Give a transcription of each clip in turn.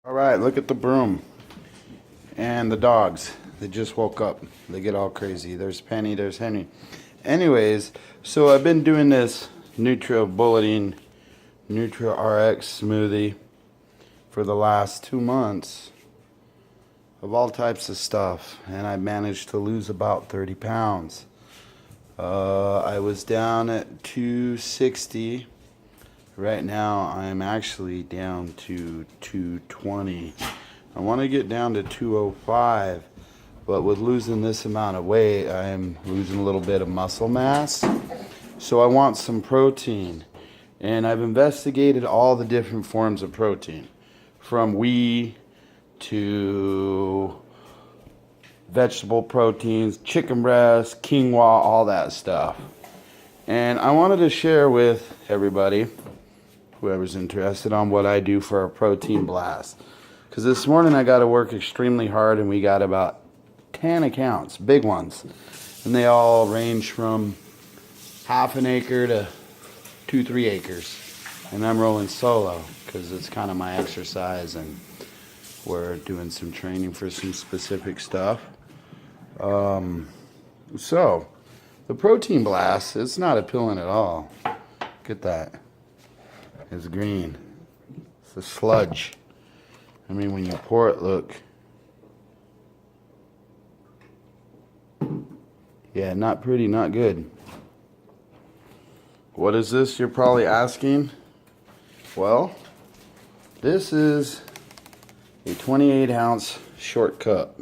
All right, look at the broom and the dogs. They just woke up. They get all crazy. There's Penny, there's Henry. Anyways, so I've been doing this Bulletin Nutria RX smoothie for the last 2 months of all types of stuff, and I managed to lose about 30 pounds. I was down at 260. Right now I'm actually down to 220. I want to get down to 205, but with losing this amount of weight, I'm losing a little bit of muscle mass. So I want some protein. And I've investigated all the different forms of protein, from whey to vegetable proteins, chicken breast, quinoa, all that stuff. And I wanted to share with everybody, whoever's interested, on what I do for a protein blast. Because this morning I got to work extremely hard, and we got about 10 accounts, big ones. And they all range from half an acre to 2-3 acres. And I'm rolling solo because it's kind of my exercise, and we're doing some training for some specific stuff. So the protein blast, it's not appealing at all. Look at that. It's green. It's a sludge. I mean, when you pour it, look. Yeah, not pretty, not good. What is this, you're probably asking? Well, this is a 28-ounce short cup.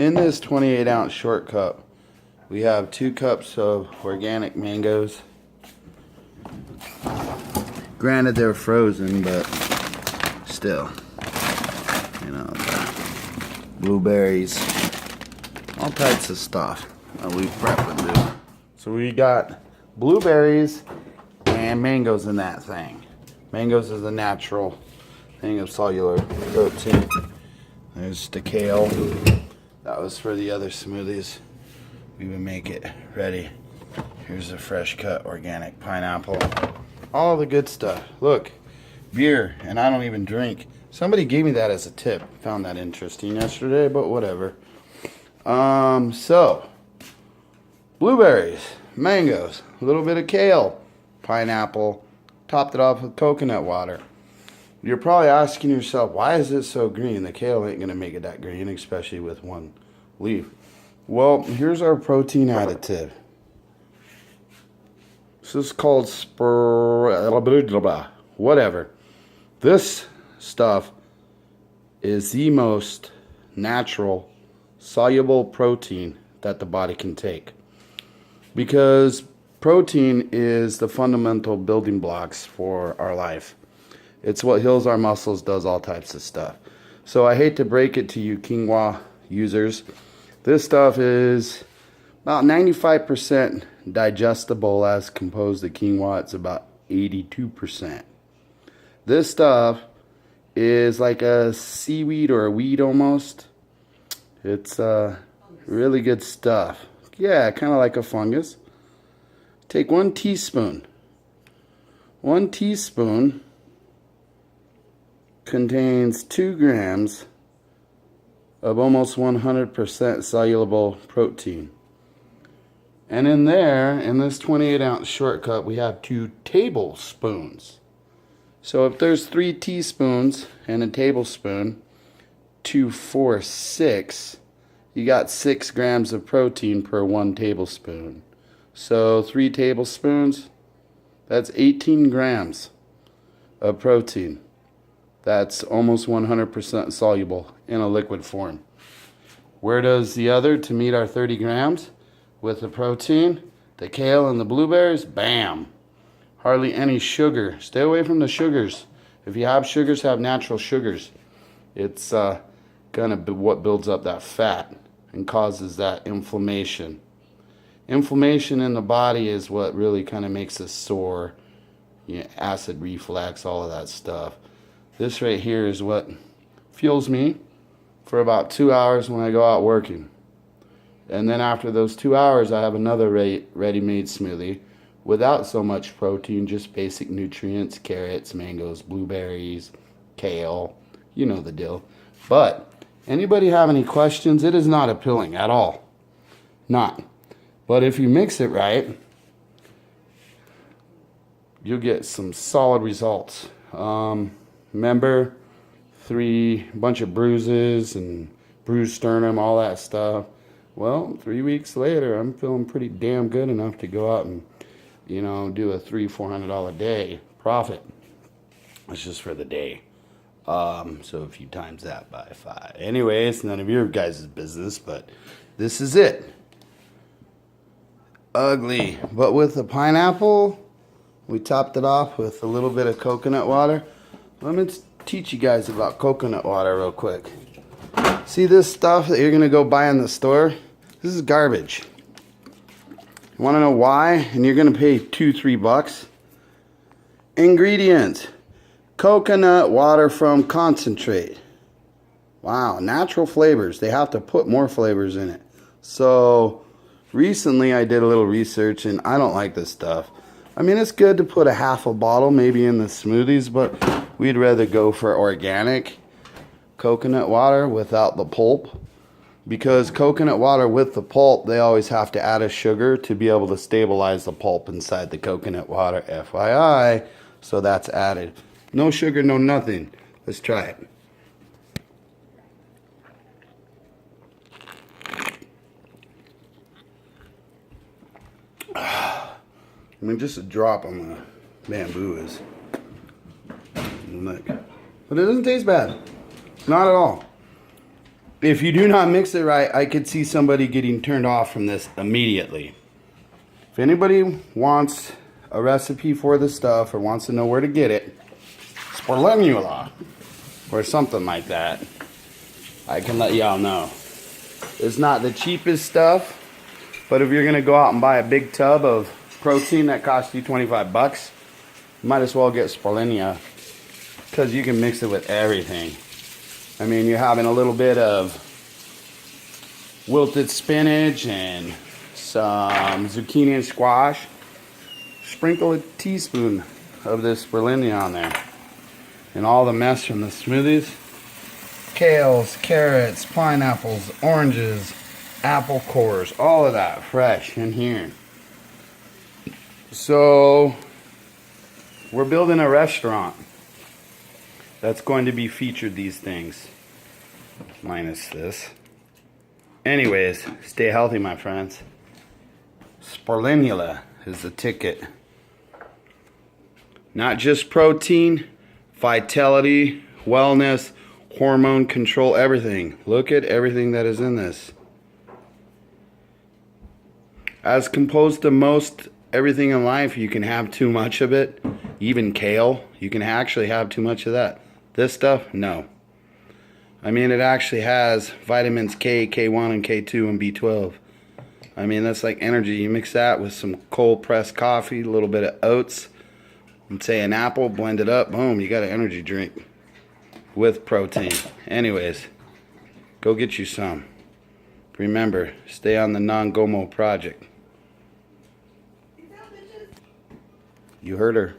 In this 28-ounce short cup, we have 2 cups of organic mangoes. Granted, they're frozen, but still, you know, blueberries, all types of stuff that we prep and do. So we got blueberries and mangoes in that thing. Mangoes is a natural thing of cellular protein. There's the kale. That was for the other smoothies. We would make it ready. Here's a fresh cut organic pineapple. All the good stuff. Look, beer, and I don't even drink. Somebody gave me that as a tip. Found that interesting yesterday, but whatever. So, blueberries, mangoes, a little bit of kale, pineapple, topped it off with coconut water. You're probably asking yourself, why is it so green? The kale ain't going to make it that green, especially with one leaf. Well, here's our protein additive. This is called whatever. This stuff is the most natural, soluble protein that the body can take. Because protein is the fundamental building blocks for our life. It's what heals our muscles, does all types of stuff. So I hate to break it to you quinoa users. This stuff is about 95% digestible as composed to quinoa. It's about 82%. This stuff is like a seaweed or a weed almost. It's really good stuff. Yeah, kind of like a fungus. Take 1 teaspoon. 1 teaspoon contains 2 grams of almost 100% soluble protein. And in there, in this 28-ounce short cup, we have 2 tablespoons. So if there's 3 teaspoons and a tablespoon, 2, 4, 6, you got 6 grams of protein per 1 tablespoon. So 3 tablespoons, that's 18 grams of protein. That's almost 100% soluble in a liquid form. Where does the other to meet our 30 grams? With the protein, the kale and the blueberries, bam. Hardly any sugar. Stay away from the sugars. If you have sugars, have natural sugars. It's gonna be what builds up that fat and causes that inflammation. Inflammation in the body is what really kind of makes us sore. You know, acid reflux, all of that stuff. This right here is what fuels me for about 2 hours when I go out working. And then after those 2 hours, I have another ready-made smoothie without so much protein, just basic nutrients, carrots, mangoes, blueberries, kale, You know the deal. But anybody have any questions? It is not appealing at all. Not. But if you mix it right, you'll get some solid results. Remember, bunch of bruises and bruised sternum, all that stuff. Well, 3 weeks later, I'm feeling pretty damn good enough to go out and, you know, do a $300-400 a day profit. It's just for the day. So if you times that by 5. Anyways, none of your guys' business, but this is it. Ugly. But with the pineapple, we topped it off with a little bit of coconut water. Let me teach you guys about coconut water real quick. See this stuff that you're going to go buy in the store? This is garbage. You want to know why? And you're going to pay $2-3. Ingredients. Coconut water from concentrate. Wow, natural flavors. They have to put more flavors in it. So recently I did a little research and I don't like this stuff. I mean, it's good to put a half a bottle maybe in the smoothies, but we'd rather go for organic coconut water without the pulp. Because coconut water with the pulp, they always have to add a sugar to be able to stabilize the pulp inside the coconut water, FYI. So that's added. No sugar, no nothing. Let's try it. I mean, just a drop on the bamboo is like, but it doesn't taste bad. Not at all. If you do not mix it right, I could see somebody getting turned off from this immediately. If anybody wants a recipe for this stuff or wants to know where to get it, Spirulina or something like that, I can let y'all know. It's not the cheapest stuff, but if you're gonna go out and buy a big tub of protein that costs you $25, you might as well get Spirulina, because you can mix it with everything. I mean, you're having a little bit of wilted spinach and some zucchini and squash. Sprinkle a teaspoon of this Spirulina on there. And all the mess from the smoothies. Kales, carrots, pineapples, oranges, apple cores, all of that fresh in here. So we're building a restaurant that's going to be featured these things. Minus this. Anyways, stay healthy, my friends. Spirulina is the ticket. Not just protein, vitality, wellness, hormone control, everything. Look at everything that is in this. As composed to most everything in life, you can have too much of it. Even kale, you can actually have too much of that. This stuff, no. I mean, it actually has vitamins K, K1, and K2, and B12. I mean, that's like energy. You mix that with some cold pressed coffee, a little bit of oats, and say an apple, blend it up, boom, you got an energy drink with protein. Anyways, go get you some. Remember, stay on the non-GOMO project. You heard her.